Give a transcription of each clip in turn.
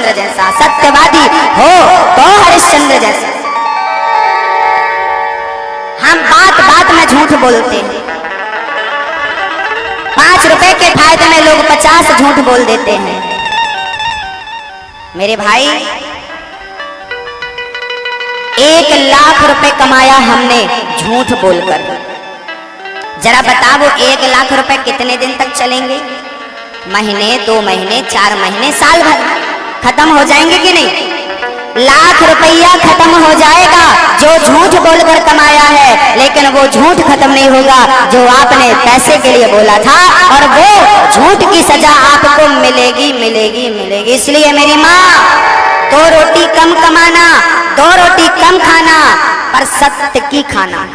रामचंद्र जैसा, सत्यवादी हो तो हरिश्चंद्र जैसा। हम बात बात में झूठ बोलते हैं। 5 रुपए के फायदे में लोग 50 झूठ बोल देते हैं। मेरे भाई 1 लाख रुपए कमाया हमने झूठ बोलकर। जरा बताओ वो 1 लाख रुपए कितने दिन तक चलेंगे? महीने, 2 महीने, 4 महीने, साल भर खत्म हो जाएंगे कि नहीं? लाख रुपया खत्म हो जाएगा जो झूठ बोलकर कमाया है, लेकिन वो झूठ खत्म नहीं होगा जो आपने पैसे के लिए बोला था, और वो झूठ की सजा आपको मिलेगी मिलेगी मिलेगी। इसलिए मेरी माँ, 2 रोटी कम कमाना, 2 रोटी कम खाना, पर सत्य की खाना,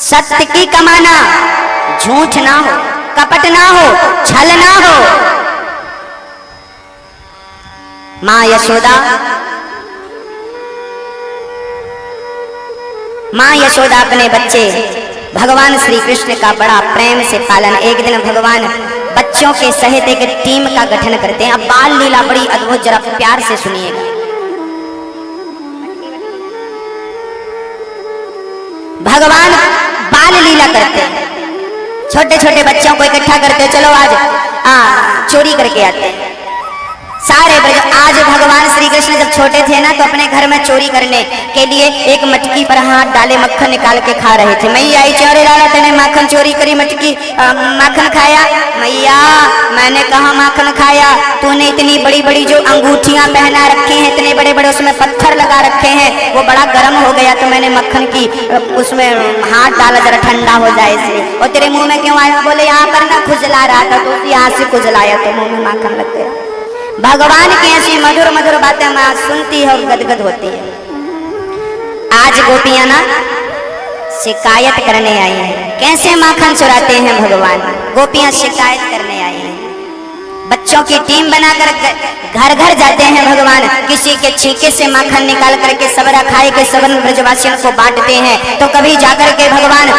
सत्य की कमाना, झूठ ना हो, कपट ना हो, छल ना हो। माँ यशोदा अपने बच्चे भगवान श्री कृष्ण का बड़ा प्रेम से पालन। एक दिन भगवान बच्चों के सहित एक टीम का गठन करते हैं। अब बाल लीला बड़ी अद्भुत, जरा प्यार से सुनिएगा। भगवान बाल लीला करते हैं, छोटे छोटे बच्चों को इकट्ठा करते, चलो आज चोरी करके आते हैं। सारे आज भगवान श्री कृष्ण जब छोटे थे ना, तो अपने घर में चोरी करने के लिए एक मटकी पर हाथ डाले मक्खन निकाल के खा रहे थे। मैया आई, चोरे लाला तेने माखन चोरी करी, मटकी माखन खाया। मैया मैंने कहा माखन खाया, तूने इतनी बड़ी बड़ी जो अंगूठियां पहना रखी हैं, इतने बड़े बड़े उसमें पत्थर लगा रखे हैं, वो बड़ा गर्म हो गया तो मैंने मक्खन की उसमें हाथ डाला जरा ठंडा हो जाए इसलिए। और तेरे मुंह में क्यों आया? बोले यहाँ पर ना खुजला रहा था तो यहाँ से खुजलाया तो मुंह में माखन लग गया। भगवान की ऐसी मधुर मधुर बातें माँ सुनती है और गदगद होती है। आज गोपियां ना शिकायत करने आई हैं, कैसे माखन चुराते हैं भगवान। गोपियां शिकायत करने आई हैं। बच्चों की टीम बनाकर घर घर जाते हैं भगवान, किसी के छीके से माखन निकाल करके सबरा खाए के सबन ब्रजवासियों को बांटते हैं। तो कभी जाकर के भगवान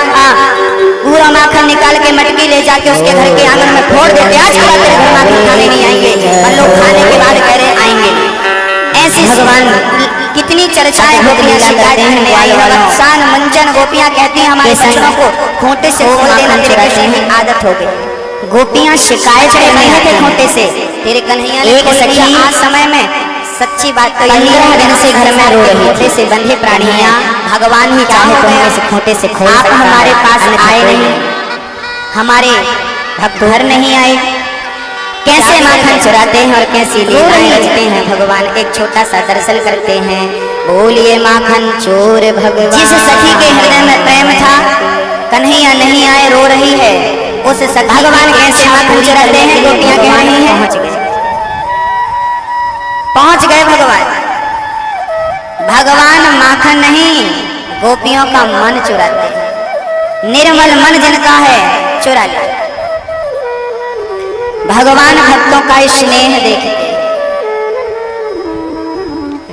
पूरा माखन निकाल के मटकी ले जाके उसके घर के आंगन में फोड़ देते। आज के बाद तेरे घर माखन खाने नहीं आएंगे, और लोग खाने के बाद कह रहे आएंगे। ऐसी भगवान कितनी चर्चाएं गोपियां शिकायत करने आई है। वत्सान मंजन गोपियां कहती हैं हमारे ससुरों को खूंटे से खोल देना तेरे कृष्ण की आदत हो गई। गोपियां शिकायत करने थे खूंटे से, तेरे कन्हैया ने एक सखी आज समय में सच्ची बात तो 15 दिन से घर में रो रही थी, से बंधे प्राणियां भगवान ही चाहे तो हमें से खूंटे से खोल। आप हमारे पास आए नहीं, हमारे भक्त घर नहीं आए, कैसे माखन चुराते हैं और कैसी लीलाएं रचते हैं भगवान। एक छोटा सा दर्शन करते हैं, बोलिए माखन चोर भगवान। जिस सखी के हृदय में प्रेम था, कन्हैया नहीं आए, रो रही है, उस भगवान कैसे माखन चुराते हैं। गोपियां कह रही हैं पहुंच गए भगवान। भगवान माखन नहीं, गोपियों का मन चुराते हैं। निर्मल मन जिनका है चुरा ले। भगवान भक्तों का स्नेह देखते।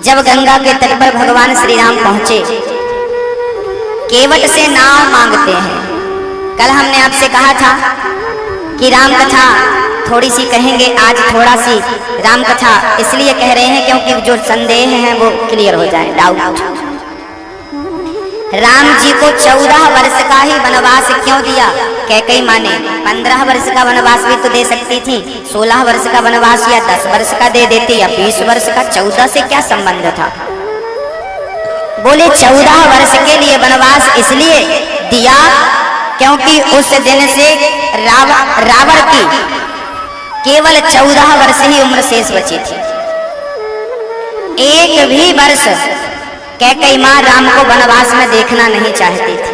जब गंगा के तट पर भगवान श्री राम पहुंचे, केवट से नाव मांगते हैं। कल हमने आपसे कहा था कि राम कथा थोड़ी सी कहेंगे, आज थोड़ा सी राम कथा इसलिए कह रहे हैं क्योंकि जो संदेह है वो क्लियर हो जाए, डाउट। राम जी को 14 वर्ष का ही वनवास क्यों दिया? कैकेयी माँ ने 15 वर्ष का वनवास भी तो दे सकती थी, 16 वर्ष का वनवास या 10 वर्ष का दे देती, या 20 वर्ष का। 14 से क्या संबंध था? बोले 14 वर्ष के लिए वनवास इसलिए दिया क्योंकि उस दिन से रावण की केवल 14 वर्ष ही उम्र शेष बची थी। एक भी वर्ष कैकेयी माँ राम को वनवास में देखना नहीं चाहती थी।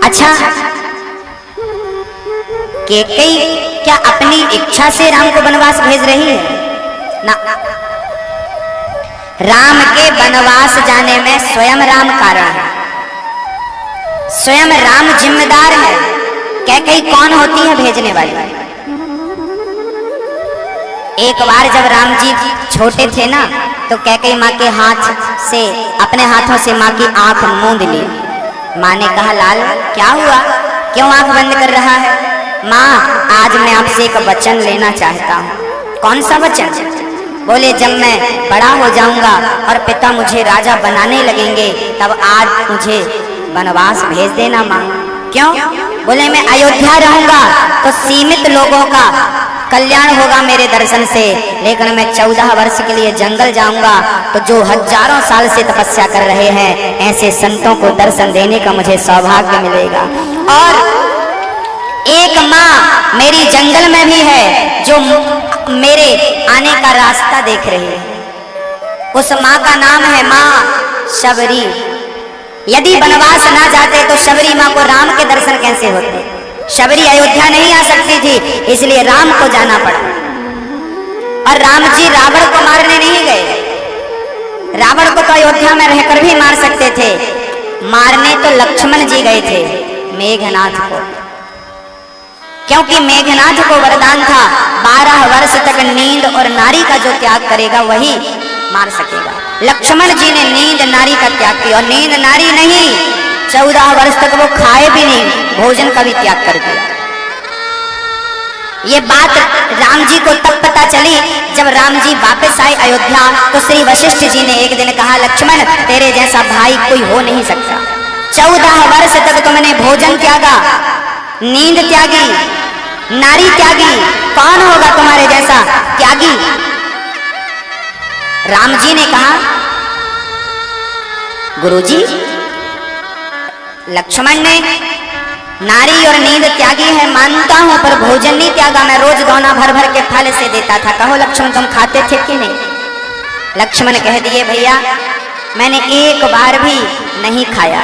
अच्छा, कैकेयी क्या अपनी इच्छा से राम को वनवास भेज रही है? ना, राम के वनवास जाने में स्वयं राम कारण है, स्वयं राम जिम्मेदार है। कैकेयी कौन होती है भेजने वाली? एक बार जब राम जी छोटे थे ना, तो कैकेयी माँ के हाथ से, अपने हाथों से माँ की आंख मूंद ली। माँ ने कहा, लाल क्या हुआ, क्यों आंख बंद कर रहा है? माँ, आज मैं आपसे एक वचन लेना चाहता हूँ। कौन सा वचन? बोले जब मैं बड़ा हो जाऊंगा और पिता मुझे राजा बनाने लगेंगे तब आज मुझे वनवास भेज देना माँ। क्यों? बोले मैं अयोध्या रहूंगा तो सीमित लोगों का कल्याण होगा मेरे दर्शन से, लेकिन मैं 14 वर्ष के लिए जंगल जाऊंगा तो जो हजारों साल से तपस्या कर रहे हैं ऐसे संतों को दर्शन देने का मुझे सौभाग्य मिलेगा। और एक माँ मेरी जंगल में भी है जो मेरे आने का रास्ता देख रही है, उस माँ का नाम है माँ शबरी। यदि वनवास ना जाते तो शबरी माँ को राम के दर्शन कैसे होते? शबरी अयोध्या नहीं आ सकती थी, इसलिए राम को जाना पड़ा। और राम जी रावण को मारने नहीं गए, रावण को तो अयोध्या में रहकर भी मार सकते थे, मारने तो लक्ष्मण जी गए थे मेघनाथ को, क्योंकि मेघनाथ को वरदान था 12 वर्ष तक नींद और नारी का जो त्याग करेगा वही मार सकेगा। लक्ष्मण जी ने नींद नारी का त्याग किया, और नींद नारी नहीं 14 वर्ष तक वो खाए भी नहीं, भोजन का भी त्याग कर दिया। ये बात राम जी को तब पता चली जब राम जी वापस आए अयोध्या तो श्री वशिष्ठ जी ने एक दिन कहा लक्ष्मण तेरे जैसा भाई कोई हो नहीं सकता, 14 वर्ष तक तुमने भोजन त्यागा, नींद त्यागी, नारी त्यागी, कौन होगा तुम्हारे जैसा त्यागी? राम जी ने कहा गुरुजी लक्ष्मण ने नारी और नींद त्यागी है मानता हूं, पर भोजन नहीं त्यागा, मैं रोज दोना भर भर के फल से देता था। कहो लक्ष्मण तुम खाते थे कि नहीं? लक्ष्मण कह दिए भैया मैंने एक बार भी नहीं खाया,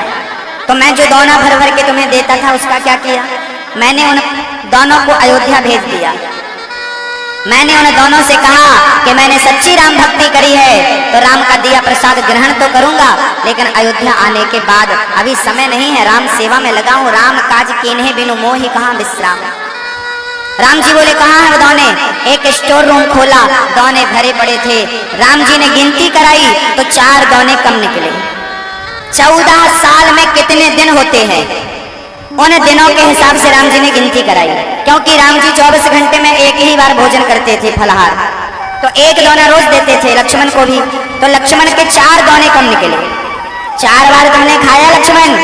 तो मैं जो दोना भर भर के तुम्हें देता था उसका क्या किया? मैंने उन दोनों को अयोध्या भेज दिया। मैंने उन दोनों से कहा कि मैंने सच्ची राम भक्ति करी है तो राम का दिया प्रसाद ग्रहण तो करूंगा, लेकिन अयोध्या आने के बाद अभी समय नहीं है, राम सेवा में लगा हूं, राम काज कीन्हे बिनु मोहि कहां विश्राम। राम जी बोले कहाँ है दोने? एक स्टोर रूम खोला, दोने भरे पड़े थे। राम जी ने गिनती कराई तो 4 दोने कम निकले। 14 साल में कितने दिन होते हैं उन दिनों के हिसाब से राम जी ने गिनती कराई, क्योंकि राम जी 24 घंटे में एक ही बार भोजन करते थे फलाहार, तो 1 दोना रोज देते थे लक्ष्मण को भी, तो लक्ष्मण के 4 दोने कम निकले। 4 बार तुमने खाया लक्ष्मण?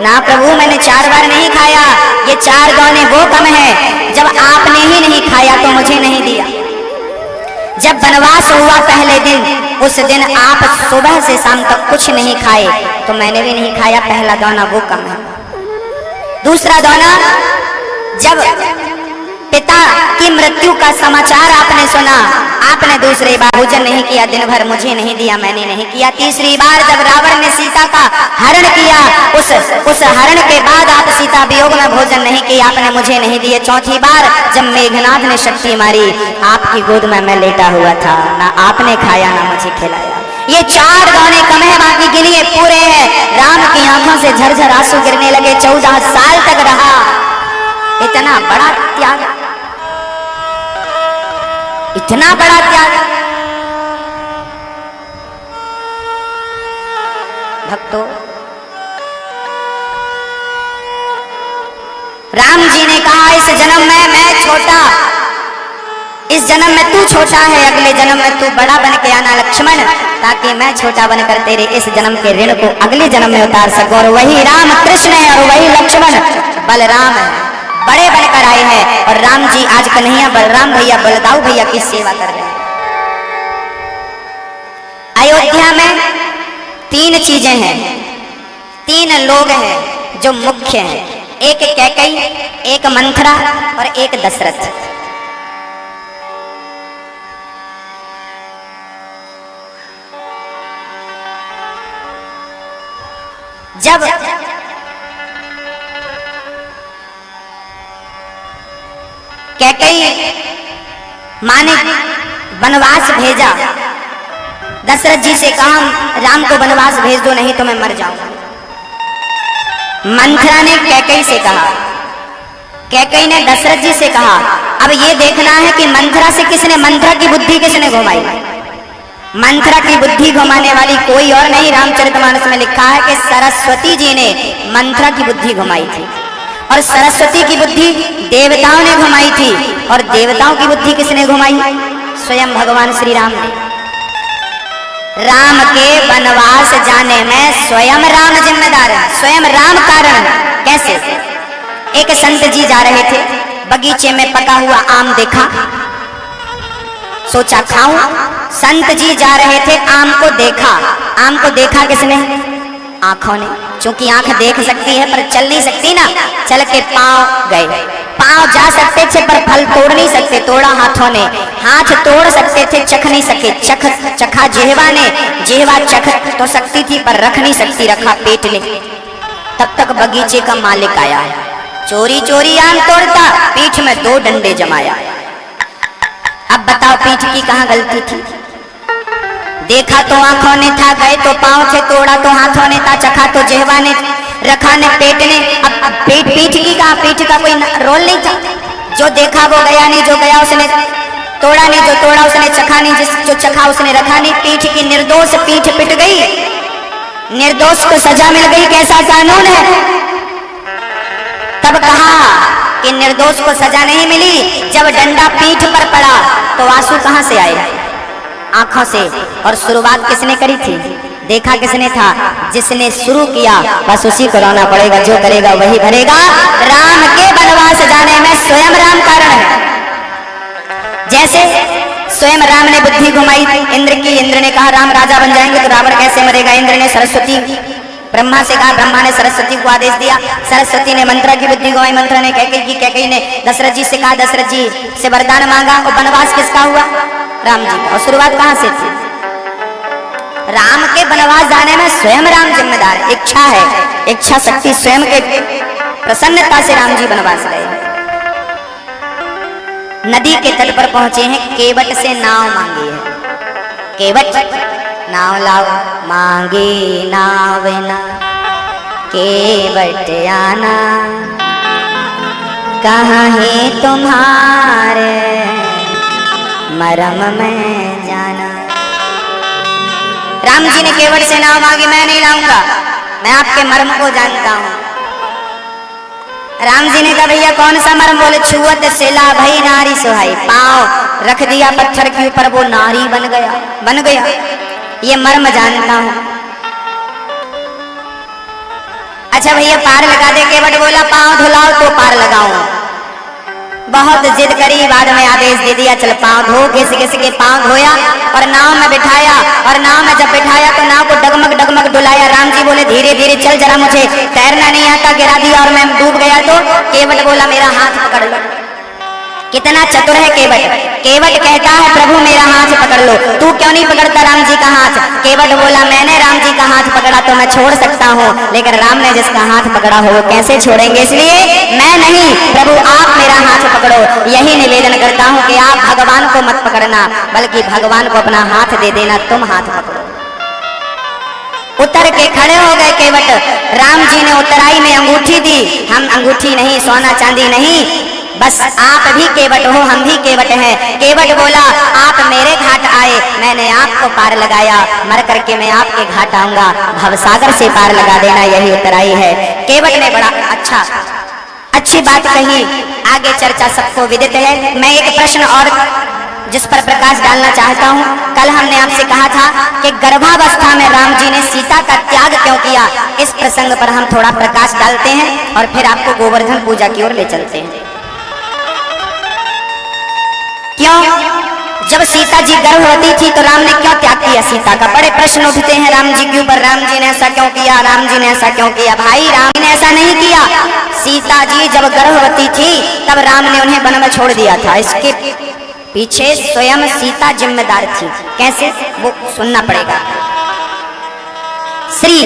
ना प्रभु मैंने 4 बार नहीं खाया, ये 4 दोने वो कम है जब आपने ही नहीं खाया तो मुझे नहीं दिया। जब वनवास हुआ पहले दिन, उस दिन आप सुबह से शाम तक कुछ नहीं खाए तो मैंने भी नहीं खाया, पहला दोना वो कम है। दूसरा दोना जब पिता की मृत्यु का समाचार आपने सुना, आपने दूसरी बार भोजन नहीं किया, दिन भर मुझे नहीं दिया, मैंने नहीं किया। तीसरी बार जब रावण ने सीता का हरण किया, उस हरण के बाद आप सीता वियोग में भोजन नहीं किया, आपने मुझे नहीं दिए। चौथी बार जब मेघनाथ ने शक्ति मारी, आपकी गोद में मैं लेटा हुआ था, ना आपने खाया ना मुझे खिलाया। ये 4 दोने कम है, बाकी गिनिए पूरे हैं। राम की आंखों से झरझर आंसू गिरने लगे। 14 साल तक रहा, इतना बड़ा त्याग, इतना बड़ा त्याग। भक्तों, राम जी ने कहा इस जन्म में मैं छोटा, इस जन्म में तू छोटा है, अगले जन्म में तू बड़ा बन के आना लक्ष्मण, ताकि मैं छोटा बनकर तेरे इस जन्म के ऋण को अगले जन्म में उतार सकूं। और वही राम कृष्ण है और वही लक्ष्मण बलराम है, बड़े बनकर आए हैं। और राम जी आज कन्हैया बलराम भैया बलदाऊ भैया की सेवा कर रहे हैं। अयोध्या में 3 चीजें हैं, 3 लोग हैं जो मुख्य हैं, एक कैकेयी, एक मंथरा और एक दशरथ। जब कैकेयी माँ ने वनवास भेजा, दशरथ जी से कहा राम को वनवास भेज दो नहीं तो मैं मर जाऊंगा। मंथरा ने कैकेयी से कहा, कैकेयी ने दशरथ जी से कहा। अब ये देखना है कि मंथरा से किसने, मंथरा की बुद्धि किसने घुमाई? मंथरा की बुद्धि घुमाने वाली कोई और नहीं, रामचरितमानस में लिखा है कि सरस्वती जी ने मंथरा की बुद्धि घुमाई थी। और सरस्वती की बुद्धि देवताओं ने घुमाई थी, और देवताओं की बुद्धि किसने घुमाई? स्वयं भगवान श्री राम ने। राम के वनवास जाने में स्वयं राम जिम्मेदार है, स्वयं राम कारण। कैसे? एक संत जी जा रहे थे, बगीचे में पका हुआ आम देखा, सोचा खाऊं। संत जी जा रहे थे, आम को देखा। आम को देखा किसने? आंखों ने। क्योंकि आंख देख सकती है पर चल नहीं सकती ना, चल के पांव गए। पांव जा सकते थे पर फल तोड़ नहीं सकते, तोड़ा हाथों ने। हाथ तोड़ सकते थे, चख नहीं सके, चखा जिह्वा ने। जिह्वा चख तो सकती थी पर रख नहीं सकती, रखा पेट ने। तब तक बगीचे का मालिक आया, चोरी चोरी आम तोड़ता, पीठ में 2 डंडे जमाया। अब बताओ पीठ की कहां गलती थी? देखा तो आंखों ने था, गए तो पांव थे, तोड़ा तो हाथों ने था, चखा तो जिह्वा ने, रखा ने पेट ने। अब पीठ की कहा? पीठ का कोई रोल नहीं था। जो देखा वो गया नहीं, जो गया उसने तोड़ा नहीं, जो तोड़ा उसने चखा नहीं, जो चखा उसने रखा नहीं। पीठ की निर्दोष पीठ पिट गई, निर्दोष को सजा मिल गई। कैसा कानून है? तब कहा कि निर्दोष को सजा नहीं मिली। जब डंडा पीठ पर पड़ा तो आंसू कहां से आए? आंखों से। और शुरुआत किसने करी थी? देखा किसने था? जिसने शुरू किया बस उसी को रोना पड़ेगा, जो करेगा वही भरेगा। राम के वनवास जाने में स्वयं राम कारण है। जैसे स्वयं राम ने बुद्धि घुमाई इंद्र की। इंद्र ने कहा राम राजा बन जाएंगे तो रावण कैसे मरेगा? इंद्र ने सरस्वती, ब्रह्मा से कहा, ब्रह्मा ने सरस्वती को आदेश दिया। सरस्वती ने मंत्र की बुद्धि घुमाई, मंत्र ने कैकेयी ने दशरथ जी से कहा, दशरथ जी से वरदान मांगा। और वनवास किसका हुआ? राम जी का। और शुरुआत कहां से थी? राम के वनवास जाने में स्वयं राम जिम्मेदार है। इच्छा है, इच्छा शक्ति स्वयं के प्रसन्नता से राम जी वनवास गए। नदी के तट पर पहुंचे हैं, केवट से नाव मांगी है। केवट नाव लाओ, मांगे नाव ना केवट आना, कहाँ है तुम्हारे मरम में जाना। राम जी ने केवट से नाव मांगी, मैं नहीं लाऊंगा, मैं आपके मर्म को जानता हूं। राम जी ने कहा भैया कौन सा मर्म? बोले छुअत सिला भई नारी सुहाई। पांव रख दिया पत्थर के ऊपर, वो नारी बन गया। ये मर्म जानता हूं। अच्छा भैया पार लगा दे। केवट बोला पांव धुलाओ तो पार लगाऊं। बहुत जिद करी, बाद में आदेश दे दिया चल पांव धो। घिस घिस के पांव धोया और नाव में बिठाया। और नाव में जब बिठाया तो नाव को डगमग डगमग डुलाया। राम जी बोले धीरे धीरे चल, जरा मुझे तैरना नहीं आता, गिरा दिया और मैं डूब गया तो। केवट बोला मेरा हाथ पकड़ लो। कितना चतुर है केवट। केवट कहता है प्रभु मेरा हाथ पकड़ लो, तू क्यों नहीं पकड़ता राम जी का हाथ? केवट बोला मैंने राम जी का हाथ पकड़ा तो मैं छोड़ सकता हूँ, लेकिन राम ने जिसका हाथ पकड़ा हो वो कैसे छोड़ेंगे, इसलिए मैं नहीं, प्रभु आप मेरा हाथ पकड़ो। यही निवेदन करता हूँ कि आप भगवान को मत पकड़ना, बल्कि भगवान को अपना हाथ दे देना, तुम हाथ पकड़ो। उतर के खड़े हो गए केवट। राम जी ने उतराई में अंगूठी दी। हम अंगूठी नहीं, सोना चांदी नहीं, बस आप भी केवट हो, हम भी केवट हैं। केवट बोला आप मेरे घाट आए, मैंने आपको पार लगाया, मर करके मैं आपके घाट आऊंगा, भवसागर से पार लगा देना, यही उतराई है। केवट ने बड़ा अच्छी बात कही। आगे चर्चा सबको विदित है। मैं एक प्रश्न और जिस पर प्रकाश डालना चाहता हूँ। कल हमने आपसे कहा था कि गर्भावस्था में राम जी ने सीता का त्याग क्यों किया, इस प्रसंग पर हम थोड़ा प्रकाश डालते हैं और फिर आपको गोवर्धन पूजा की ओर ले चलते हैं। क्यों? जब सीता जी गर्भवती थी तो राम ने क्यों त्याग किया सीता का? बड़े प्रश्न उठते हैं राम जी के ऊपर। राम जी ने ऐसा क्यों किया, राम जी ने ऐसा क्यों किया? भाई राम ने ऐसा नहीं किया। सीता जी जब गर्भवती थी तब राम ने उन्हें वन में छोड़ दिया था। इसके पीछे स्वयं सीता जिम्मेदार थी। कैसे, वो सुनना पड़ेगा। श्री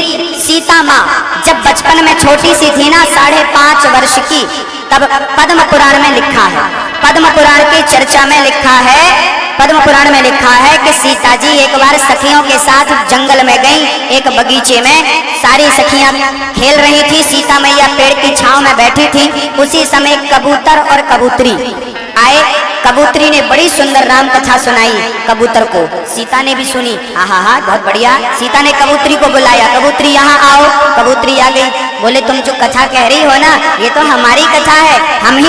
सीता माँ जब बचपन में छोटी सी थी ना, 5.5 वर्ष की, तब पद्म पुराण में लिखा है, पद्म पुराण की चर्चा में लिखा है, पद्म पुराण में लिखा है कि सीता जी एक बार सखियों के साथ जंगल में गईं, एक बगीचे में सारी सखियां खेल रही थी। सीता मैया पेड़ की छांव में बैठी थी। उसी समय कबूतर और कबूतरी आए। कबूतरी ने बड़ी सुंदर राम कथा सुनाई कबूतर को, सीता ने भी सुनी। हाँ बहुत बढ़िया। सीता ने कबूतरी को बुलाया, कबूतरी यहाँ आओ। कबूतरी आ गई। बोले तुम जो कथा कह रही हो ना, ये तो हमारी कथा है, हम ही